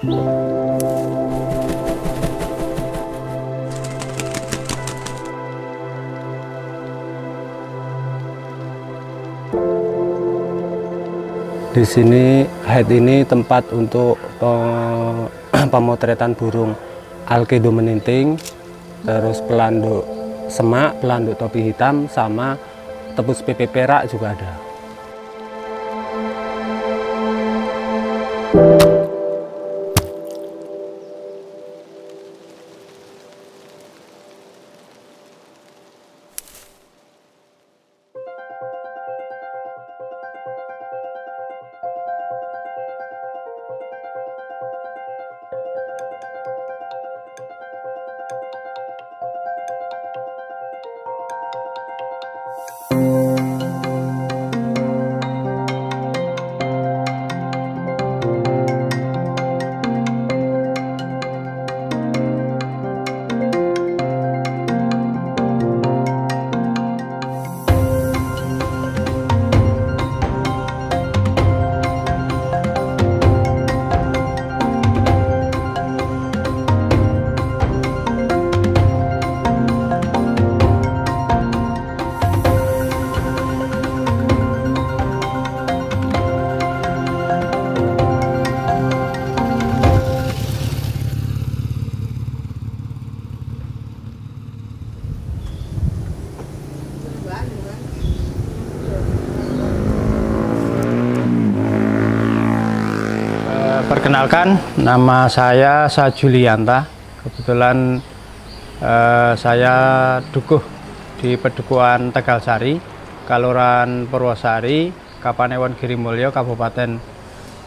Di sini head ini tempat untuk pemotretan burung alkedo meninting, terus pelanduk semak, pelanduk topi hitam, sama tepus PP perak juga ada. Perkenalkan, nama saya Julianta. Kebetulan saya dukuh di Pedukuhan Tegalsari, Kelurahan Purwosari, Kapanewon Girimulyo, Kabupaten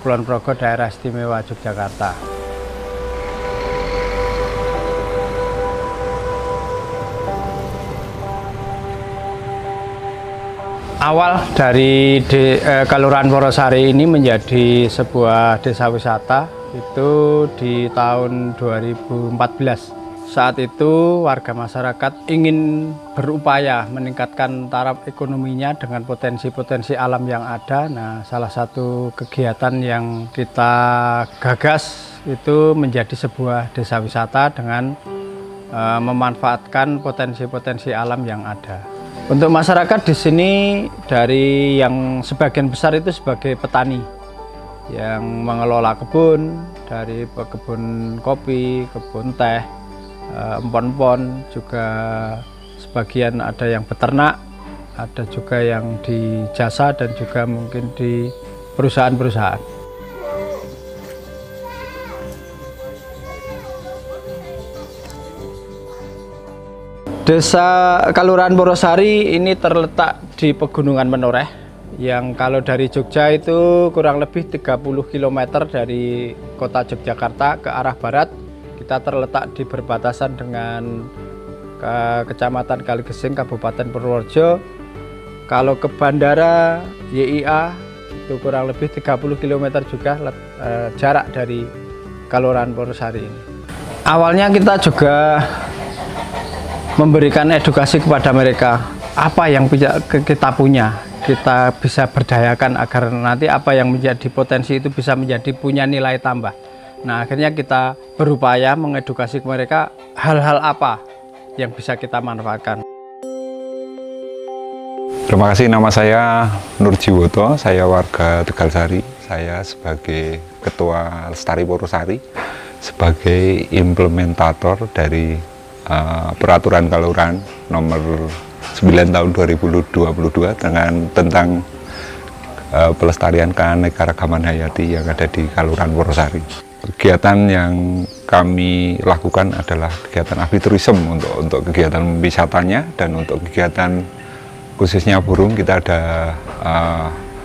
Kulon Progo, Daerah Istimewa Yogyakarta. Awal dari Kelurahan Purwosari ini menjadi sebuah desa wisata itu di tahun 2014. Saat itu warga masyarakat ingin berupaya meningkatkan taraf ekonominya dengan potensi-potensi alam yang ada. Nah, salah satu kegiatan yang kita gagas itu menjadi sebuah desa wisata dengan memanfaatkan potensi-potensi alam yang ada. Untuk masyarakat di sini dari yang sebagian besar itu sebagai petani yang mengelola kebun, dari kebun kopi, kebun teh, empon-empon, juga sebagian ada yang beternak, ada juga yang di jasa dan juga mungkin di perusahaan-perusahaan. Desa Kelurahan Purwosari ini terletak di Pegunungan Menoreh, yang kalau dari Jogja itu kurang lebih 30 km dari kota Yogyakarta ke arah barat. Kita terletak di berbatasan dengan Kecamatan Kaligesing, Kabupaten Purworejo. Kalau ke bandara YIA itu kurang lebih 30 km juga jarak dari Kelurahan Purwosari ini. Awalnya kita juga memberikan edukasi kepada mereka, apa yang kita punya, kita bisa berdayakan agar nanti apa yang menjadi potensi itu bisa menjadi punya nilai tambah. Nah, akhirnya kita berupaya mengedukasi mereka hal-hal apa yang bisa kita manfaatkan. Terima kasih, nama saya Nur Jiwoto, saya warga Tegalsari. Saya sebagai Ketua Lestari Purwosari, sebagai implementator dari Peraturan Kelurahan nomor 9 tahun 2022 tentang pelestarian keanekaragaman hayati yang ada di Kelurahan Purwosari. Kegiatan yang kami lakukan adalah kegiatan agriturism untuk kegiatan wisatanya, dan untuk kegiatan khususnya burung kita ada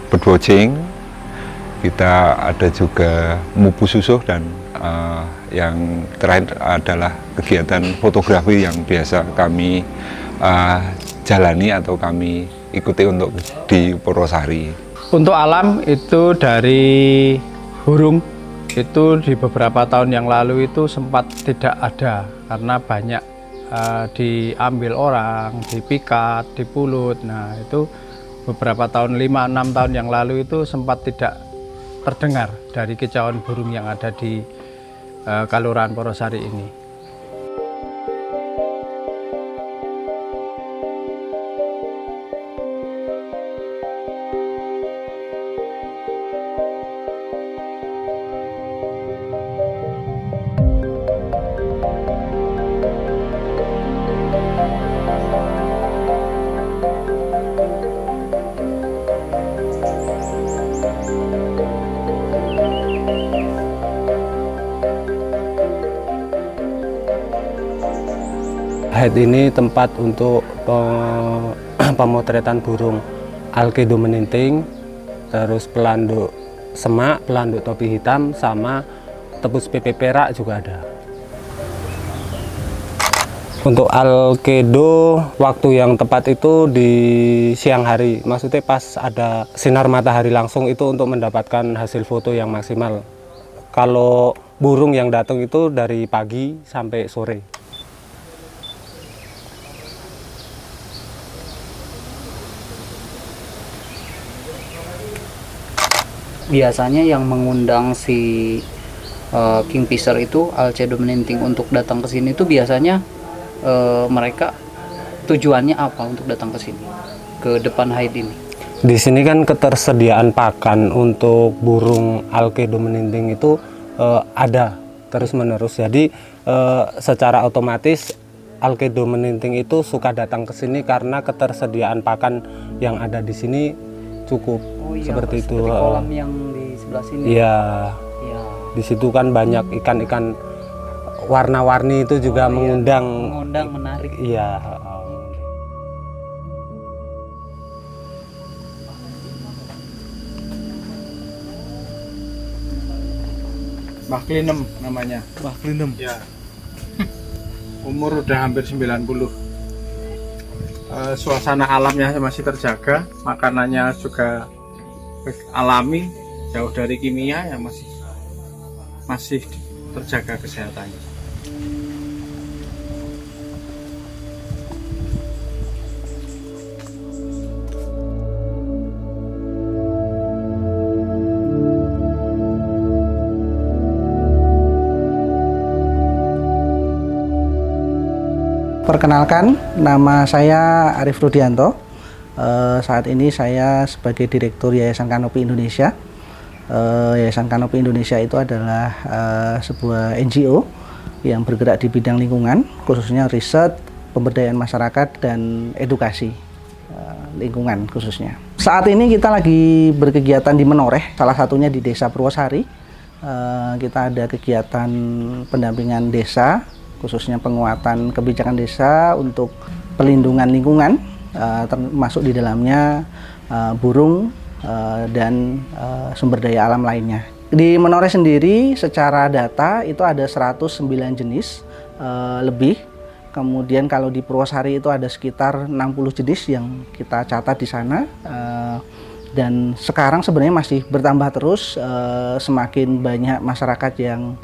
birdwatching, kita ada juga mubu susuh, dan yang terakhir adalah kegiatan fotografi yang biasa kami jalani atau kami ikuti untuk di Purwosari. Untuk alam itu dari burung itu di beberapa tahun yang lalu itu sempat tidak ada karena banyak diambil orang, dipikat, dipulut. Nah, itu beberapa tahun, 5-6 tahun yang lalu itu sempat tidak terdengar dari kicauan burung yang ada di Kelurahan Porosari ini. Haid ini tempat untuk pemotretan burung alkedo meninting, terus pelanduk semak, pelanduk topi hitam, sama tepus PP perak juga ada. Untuk alkedo, waktu yang tepat itu di siang hari, maksudnya pas ada sinar matahari langsung, itu untuk mendapatkan hasil foto yang maksimal. Kalau burung yang datang itu dari pagi sampai sore. Biasanya yang mengundang si kingfisher itu Alcedo meninting untuk datang ke sini itu biasanya mereka tujuannya apa untuk datang ke sini, ke depan Haid ini? Di sini kan ketersediaan pakan untuk burung alkedo meninting itu ada terus menerus. Jadi secara otomatis alkedo meninting itu suka datang ke sini karena ketersediaan pakan yang ada di sini cukup. Oh iya, seperti itu. Kolam yang di sebelah sini. Iya. Iya. Di situ kan banyak ikan-ikan warna-warni itu juga mengundang. Mengundang, menarik. Iya. Mbah Klinem namanya. Mbah Klinem. Ya. Umur udah hampir 90. Suasana alamnya masih terjaga, makanannya juga alami, jauh dari kimia, yang masih terjaga kesehatannya. Perkenalkan, nama saya Arif Rudianto. Saat ini saya sebagai Direktur Yayasan Kanopi Indonesia. Yayasan Kanopi Indonesia itu adalah sebuah NGO yang bergerak di bidang lingkungan, khususnya riset, pemberdayaan masyarakat, dan edukasi lingkungan khususnya. Saat ini kita lagi berkegiatan di Menoreh, salah satunya di Desa Purwosari. Kita ada kegiatan pendampingan desa, khususnya penguatan kebijakan desa untuk pelindungan lingkungan, termasuk di dalamnya burung dan sumber daya alam lainnya. Di Menoreh sendiri secara data itu ada 109 jenis lebih. Kemudian kalau di Purwosari itu ada sekitar 60 jenis yang kita catat di sana. Dan sekarang sebenarnya masih bertambah terus, semakin banyak masyarakat yang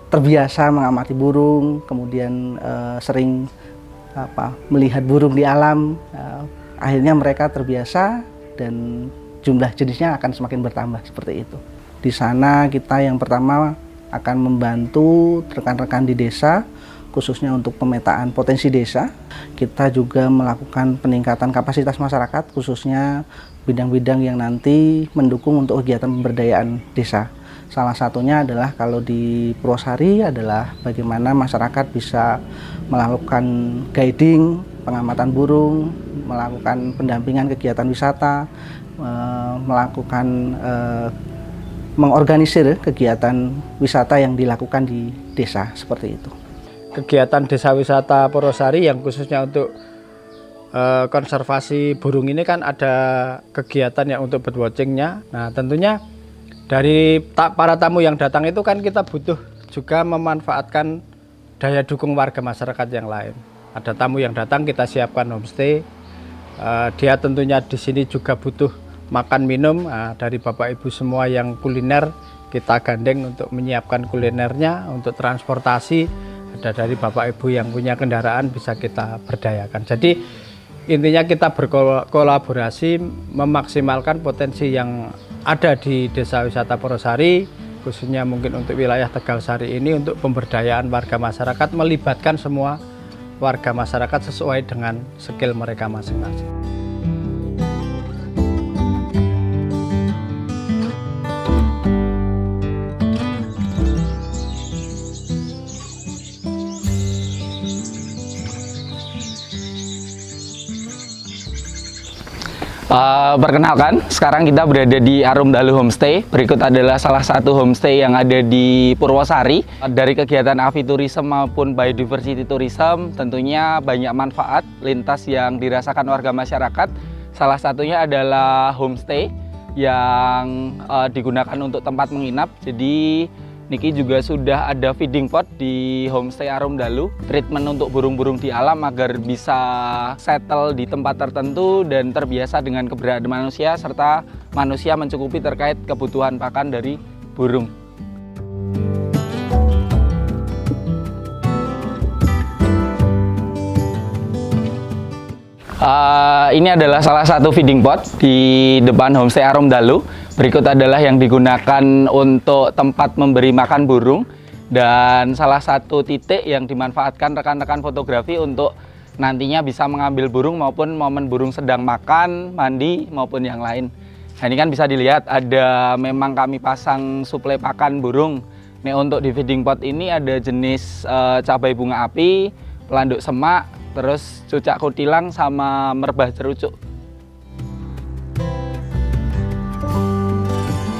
terbiasa mengamati burung, kemudian sering melihat burung di alam, akhirnya mereka terbiasa dan jumlah jenisnya akan semakin bertambah seperti itu. Di sana kita yang pertama akan membantu rekan-rekan di desa, khususnya untuk pemetaan potensi desa. Kita juga melakukan peningkatan kapasitas masyarakat, khususnya bidang-bidang yang nanti mendukung untuk kegiatan pemberdayaan desa. Salah satunya adalah kalau di Purwosari adalah bagaimana masyarakat bisa melakukan guiding, pengamatan burung, melakukan pendampingan kegiatan wisata, melakukan mengorganisir kegiatan wisata yang dilakukan di desa seperti itu. Kegiatan desa wisata Purwosari yang khususnya untuk konservasi burung ini kan ada kegiatan yang untuk birdwatchingnya. Nah tentunya dari para tamu yang datang itu kan kita butuh juga memanfaatkan daya dukung warga masyarakat yang lain. Ada tamu yang datang kita siapkan homestay. Dia tentunya di sini juga butuh makan minum. Dari Bapak Ibu semua yang kuliner kita gandeng untuk menyiapkan kulinernya, untuk transportasi. Ada dari Bapak Ibu yang punya kendaraan bisa kita berdayakan. Jadi intinya kita berkolaborasi memaksimalkan potensi yang ada di Desa Wisata Purwosari, khususnya mungkin untuk wilayah Tegalsari ini untuk pemberdayaan warga masyarakat, melibatkan semua warga masyarakat sesuai dengan skill mereka masing-masing. Perkenalkan, sekarang kita berada di Arumdalu Homestay. Berikut adalah salah satu homestay yang ada di Purwosari. Dari kegiatan avitourism maupun biodiversity tourism, tentunya banyak manfaat lintas yang dirasakan warga masyarakat. Salah satunya adalah homestay yang digunakan untuk tempat menginap. Jadi niki juga sudah ada feeding pot di homestay Arumdalu, treatment untuk burung-burung di alam agar bisa settle di tempat tertentu dan terbiasa dengan keberadaan manusia, serta manusia mencukupi terkait kebutuhan pakan dari burung. Ini adalah salah satu feeding pot di depan homestay Arumdalu. Berikut adalah yang digunakan untuk tempat memberi makan burung, dan salah satu titik yang dimanfaatkan rekan-rekan fotografi untuk nantinya bisa mengambil burung maupun momen burung sedang makan, mandi maupun yang lain. Nah, ini kan bisa dilihat ada memang kami pasang suplai pakan burung. Nih untuk di feeding pot ini ada jenis cabai bunga api, pelanduk semak, terus cucak kutilang sama merbah cerucuk.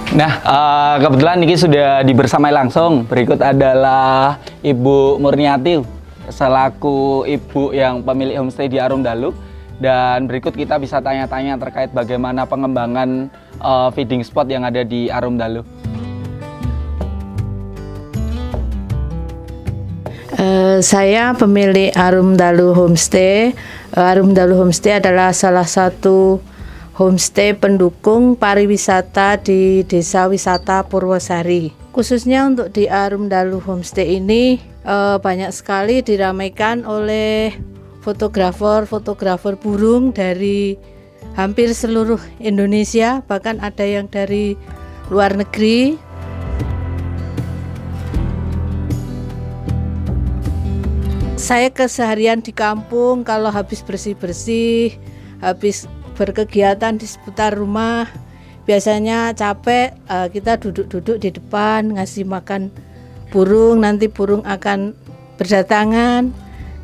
Nah, kebetulan ini sudah dibersamai langsung. Berikut adalah Ibu Murniati selaku ibu yang pemilik homestay di Arumdalu. Dan berikut kita bisa tanya-tanya terkait bagaimana pengembangan feeding spot yang ada di Arumdalu. Saya pemilik Arumdalu Homestay. Arumdalu Homestay adalah salah satu homestay pendukung pariwisata di Desa Wisata Purwosari. Khususnya untuk di Arumdalu Homestay ini banyak sekali diramaikan oleh fotografer burung dari hampir seluruh Indonesia, bahkan ada yang dari luar negeri. Saya keseharian di kampung, kalau habis bersih-bersih, habis berkegiatan di seputar rumah, biasanya capek, kita duduk-duduk di depan ngasih makan burung. Nanti burung akan berdatangan,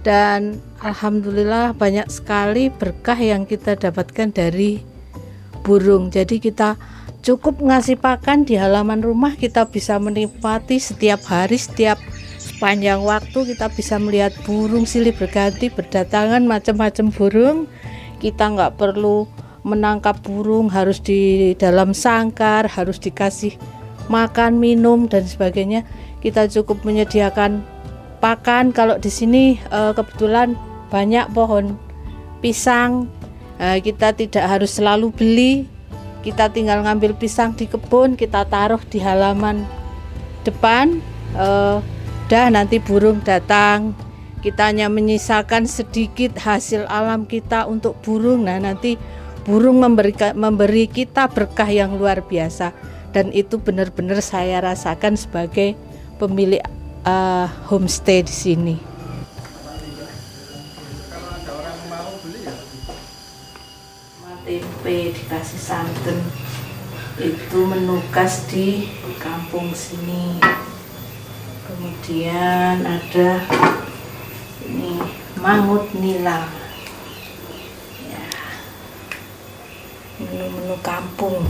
dan alhamdulillah banyak sekali berkah yang kita dapatkan dari burung. Jadi kita cukup ngasih pakan di halaman rumah, kita bisa menikmati setiap hari, sepanjang waktu kita bisa melihat burung silih berganti berdatangan, macam-macam burung. Kita nggak perlu menangkap burung harus di dalam sangkar, harus dikasih makan, minum dan sebagainya. Kita cukup menyediakan pakan. Kalau di sini kebetulan banyak pohon pisang, kita tidak harus selalu beli. Kita tinggal ngambil pisang di kebun, kita taruh di halaman depan, dah nanti burung datang. Kita hanya menyisakan sedikit hasil alam kita untuk burung. Nah, nanti burung memberi kita berkah yang luar biasa, dan itu benar-benar saya rasakan sebagai pemilik homestay di sini. Tempe dikasih santan, itu menu khas di kampung sini. Kemudian ada ini mangut nilang, ya, menu-menu kampung.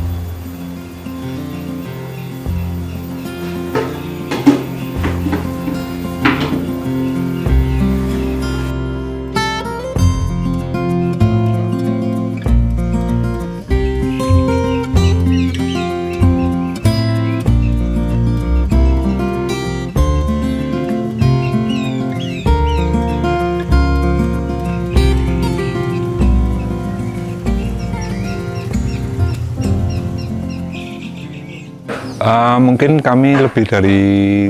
Mungkin kami lebih dari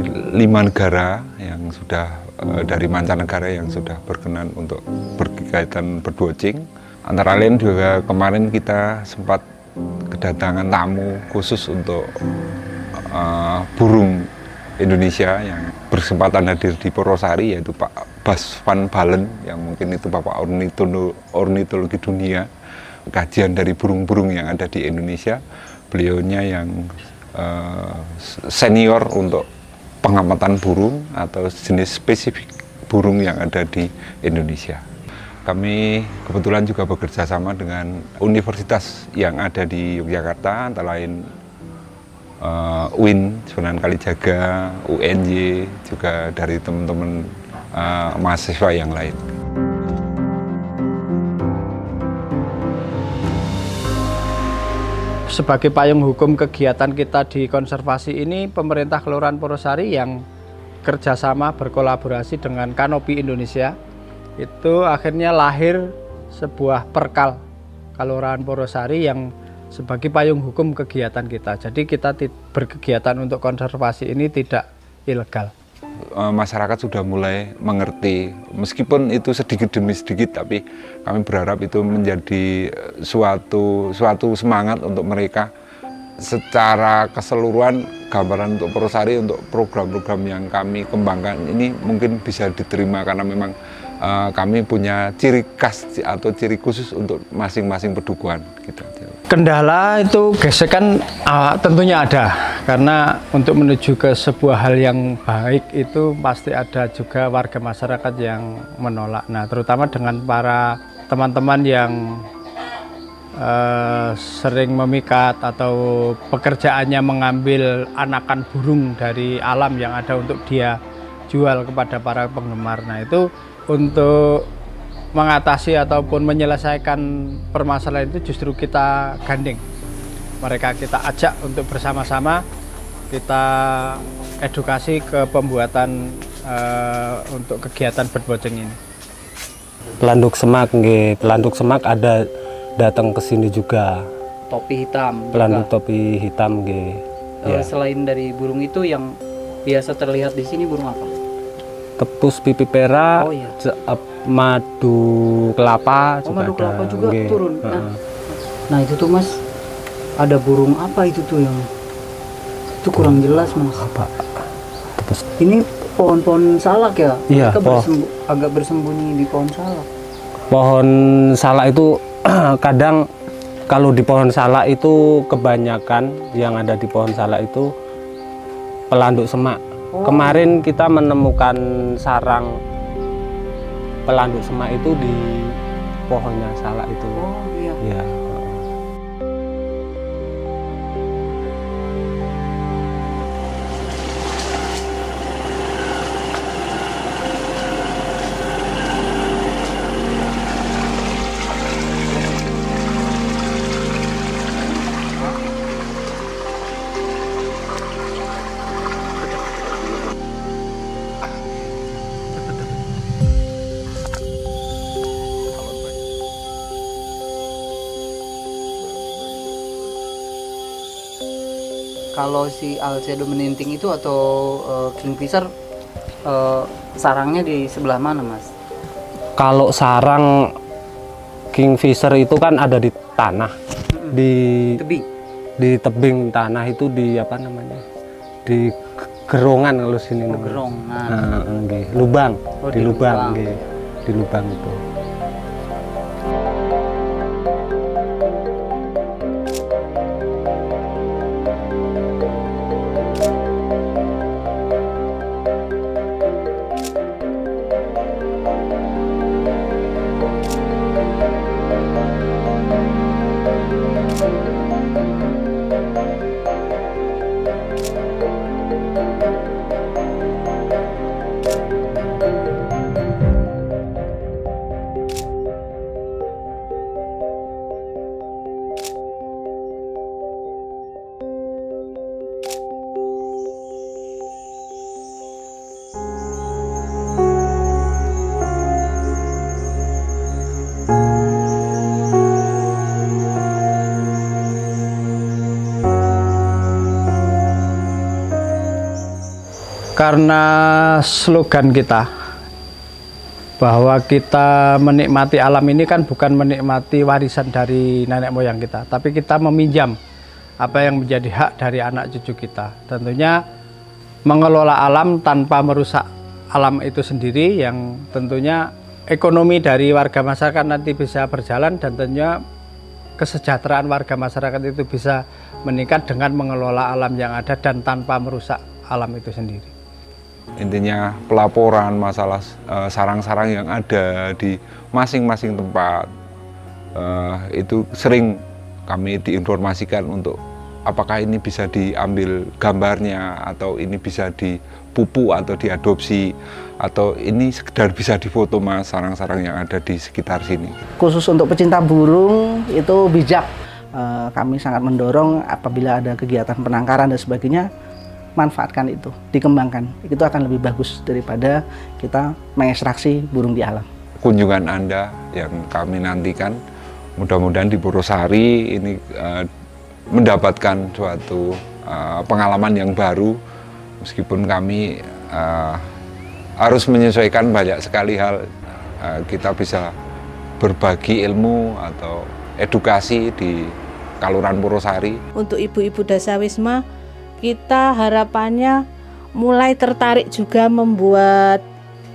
5 negara yang sudah dari mancanegara yang sudah berkenan untuk berkaitan bird watching. Antara lain juga kemarin kita sempat kedatangan tamu khusus untuk burung Indonesia yang berkesempatan hadir di Purwosari, yaitu Pak Bas van Balen, yang mungkin itu Bapak ornitologi dunia, kajian dari burung-burung yang ada di Indonesia. Beliaunya yang senior untuk pengamatan burung atau jenis spesifik burung yang ada di Indonesia. Kami kebetulan juga bekerja sama dengan universitas yang ada di Yogyakarta, antara lain UIN, Sunan Kalijaga, UNJ, juga dari teman-teman mahasiswa yang lain. Sebagai payung hukum kegiatan kita di konservasi ini, pemerintah Kelurahan Purwosari yang kerjasama berkolaborasi dengan Kanopi Indonesia, itu akhirnya lahir sebuah perkal Kelurahan Purwosari yang sebagai payung hukum kegiatan kita. Jadi kita berkegiatan untuk konservasi ini tidak ilegal. Masyarakat sudah mulai mengerti, meskipun itu sedikit demi sedikit, tapi kami berharap itu menjadi suatu semangat untuk mereka. Secara keseluruhan, gambaran untuk Purwosari, untuk program-program yang kami kembangkan ini mungkin bisa diterima karena memang kami punya ciri khas atau ciri khusus untuk masing-masing pedukuhan gitu. Kendala itu gesekan tentunya ada, karena untuk menuju ke sebuah hal yang baik itu pasti ada juga warga masyarakat yang menolak. Nah, terutama dengan para teman-teman yang sering memikat atau pekerjaannya mengambil anakan burung dari alam yang ada untuk dia jual kepada para penggemar. Nah, itu untuk mengatasi ataupun menyelesaikan permasalahan itu justru kita gandeng. Mereka kita ajak untuk bersama-sama kita edukasi ke pembuatan untuk kegiatan birdwatching ini. Pelanduk semak, nggih. Pelanduk semak ada datang ke sini juga. Topi hitam. Pelanduk topi hitam, nggih. Ya. Selain dari burung itu, yang biasa terlihat di sini burung apa? Tepus pipi pera, Oh, iya. Madu kelapa juga Madu kelapa ada. juga Nggih. turun. Nah itu tuh Mas, ada burung apa itu tuh yang itu kurang jelas Mas. Apa? Tepus. Ini pohon-pohon salak ya? Iya, Mereka agak bersembunyi di pohon salak. Pohon salak itu kadang kalau di pohon salak itu kebanyakan yang ada di pohon salak itu pelanduk semak. Kemarin kita menemukan sarang pelanduk semak itu di pohonnya salak itu. Oh iya. Ya. Kalau si Alcedo meninting itu atau kingfisher sarangnya di sebelah mana Mas? Kalau sarang kingfisher itu kan ada di tanah, di Tebing. di tebing tanah itu, di apa namanya, di gerongan kalau sini namanya. Gerongan. Nggih. Lubang. Oh, di di lubang, lubang. nggih. Di lubang itu. Karena slogan kita bahwa kita menikmati alam ini kan bukan menikmati warisan dari nenek moyang kita, tapi kita meminjam apa yang menjadi hak dari anak cucu kita. Tentunya mengelola alam tanpa merusak alam itu sendiri, yang tentunya ekonomi dari warga masyarakat nanti bisa berjalan, dan tentunya kesejahteraan warga masyarakat itu bisa meningkat dengan mengelola alam yang ada dan tanpa merusak alam itu sendiri. Intinya pelaporan masalah sarang-sarang yang ada di masing-masing tempat itu sering kami diinformasikan untuk apakah ini bisa diambil gambarnya, atau ini bisa dipupuk atau diadopsi, atau ini sekedar bisa difoto mas sarang-sarang yang ada di sekitar sini. Khusus untuk pecinta burung itu bijak, kami sangat mendorong apabila ada kegiatan penangkaran dan sebagainya, manfaatkan itu, dikembangkan. Itu akan lebih bagus daripada kita mengekstraksi burung di alam. Kunjungan Anda yang kami nantikan, mudah-mudahan di Purwosari ini mendapatkan suatu pengalaman yang baru, meskipun kami harus menyesuaikan banyak sekali hal. Kita bisa berbagi ilmu atau edukasi di Kaluran Purwosari. Untuk ibu-ibu dasawisma, kita harapannya mulai tertarik juga membuat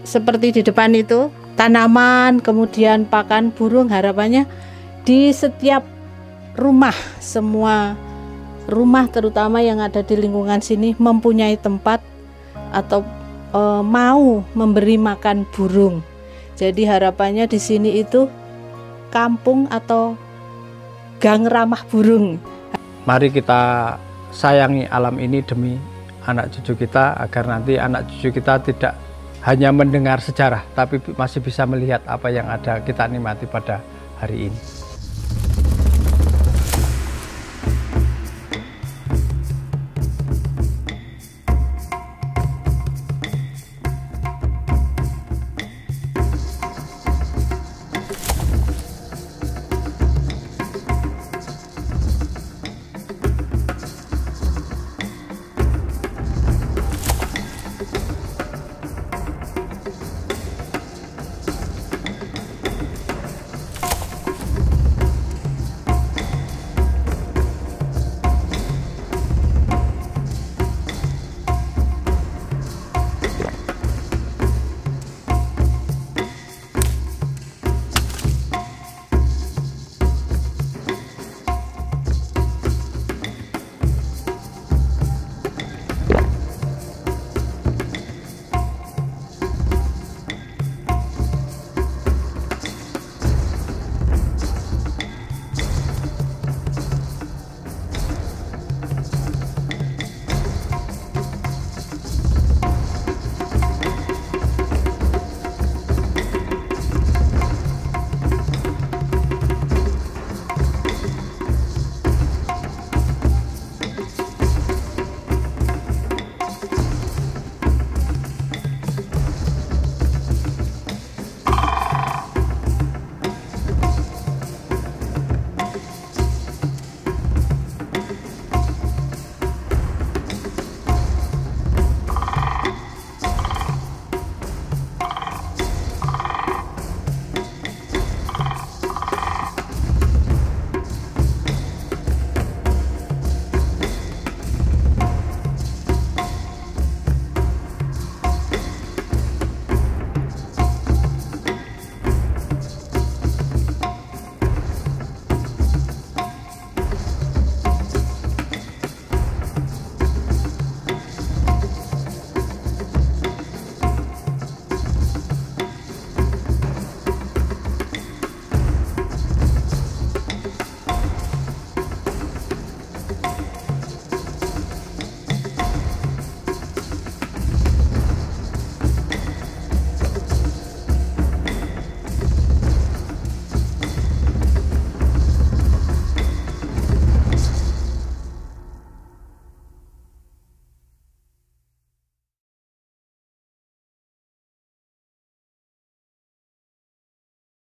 seperti di depan itu, tanaman, kemudian pakan burung. Harapannya di setiap rumah, semua rumah terutama yang ada di lingkungan sini mempunyai tempat atau mau memberi makan burung. Jadi harapannya di sini itu kampung atau gang ramah burung. Mari kita sayangi alam ini demi anak cucu kita, agar nanti anak cucu kita tidak hanya mendengar sejarah, tapi masih bisa melihat apa yang ada kita nikmati pada hari ini.